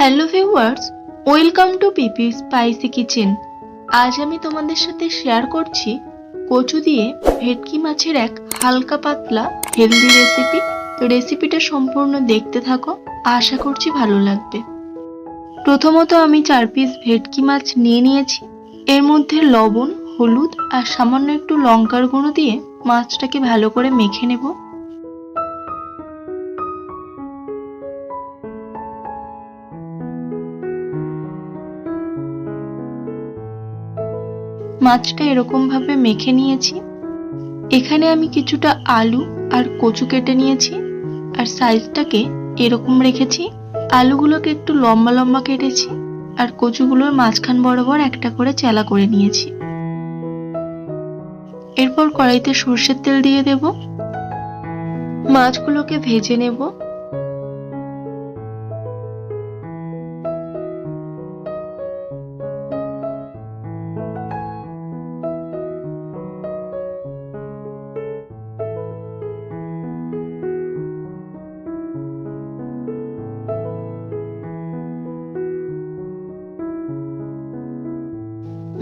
Hello viewers, welcome to PP Spicy Kitchen. আজ আমি তোমাদের সাথে শেয়ার করছি কচু দিয়ে ভেটকি মাছের এক হালকা পাতলা হেলদি রেসিপি। তো রেসিপিটা সম্পূর্ণ দেখতে থাকো, আশা করছি ভালো লাগবে। প্রথমত আমি 4 পিস ভেটকি মাছ নিয়ে নিয়েছি। এর মধ্যে লবণ, হলুদ আর সামান্য একটু লঙ্কার গুঁড়ো দিয়ে মাছটাকে ভালো করে মেখে নেব। মাছটা এরকম ভাবে মেখে নিয়েছি। এখানে আমি কিছুটা আলু আর কচু কেটে নিয়েছি আর সাইজটাকে এরকম রেখেছি। আলুগুলোকে একটু লম্বা লম্বা কেটেছি আর কচুগুলোর মাঝখান বরাবর একটা করে চেলা করে নিয়েছি। এরপর কড়াইতে সরষের তেল দিয়ে দেব। মাছগুলোকে ভেজে নেব।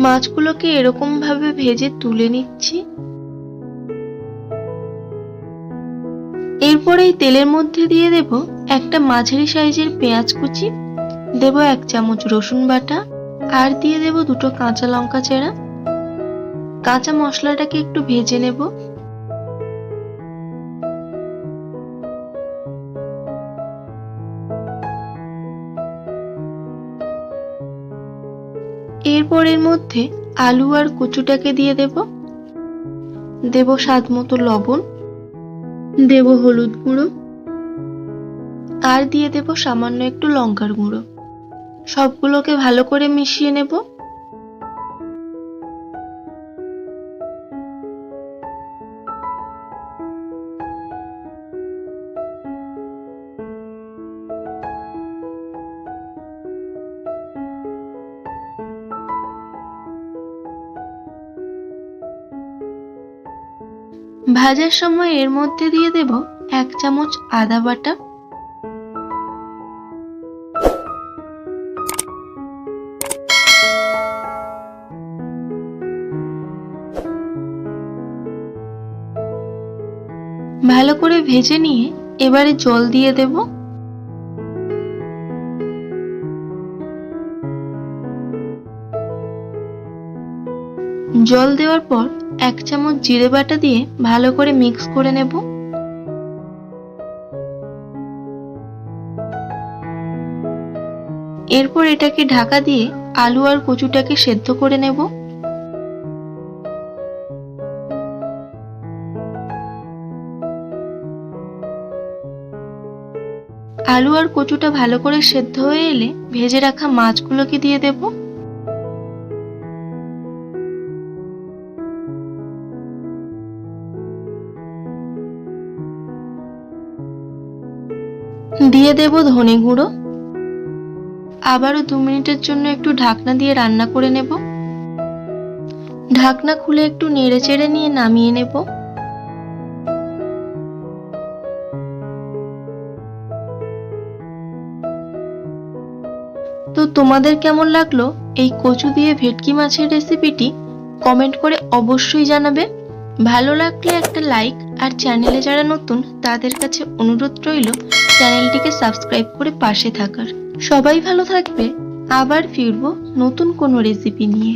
মাছগুলোকে এরকম ভাবে ভেজে তুলে নিচ্ছি। এরপর এই তেলের মধ্যে দিয়ে দেব একটা মাঝারি সাইজের পেঁয়াজ কুচি, দেব 1 চামচ রসুন বাটা আর দিয়ে দেব 2টো কাঁচা লঙ্কা চেরা। কাঁচা মশলাটাকে একটু ভেজে নেব। এরপর এর মধ্যে আলু আর কচুটাকে দিয়ে দেব। দেব স্বাদ মতো লবণ, দেব হলুদ গুঁড়ো আর দিয়ে দেব সামান্য একটু লঙ্কার গুঁড়ো। সবগুলোকে ভালো করে মিশিয়ে নেব। ভাজার সময় এর মধ্যে দিয়ে দেব 1 চামচ আদা বাটা, ভালো করে ভেজে নিয়ে এবারে জল দিয়ে দেব। জল দেওয়ার পর 1 চামচ জিরে বাটা দিয়ে ভালো করে মিক্স করে নেব। এরপর এটাকে ঢাকা দিয়ে আলু আর কচুটাকে সেদ্ধ করে নেব। আলু আর কচুটা ভালো করে সেদ্ধ হয়ে এলে ভেজে রাখা মাছগুলোকে দিয়ে দেব। দিয়ে দেব ধনে গুঁড়ো। আবারও 2 মিনিটের জন্য একটু ঢাকনা দিয়ে রান্না করে নেব। ঢাকনা খুলে একটু নেড়ে চেড়ে নিয়ে নামিয়ে নেব। তো তোমাদের কেমন লাগলো এই কচু দিয়ে ভেটকি মাছের রেসিপিটি কমেন্ট করে অবশ্যই জানাবে। ভালো লাগলে একটা লাইক আর চ্যানেলে যারা নতুন তাদের কাছে অনুরোধ রইল চ্যানেলটিকে সাবস্ক্রাইব করে পাশে থাকার। সবাই ভালো থাকবে, আবার ফিরবো নতুন কোনো রেসিপি নিয়ে।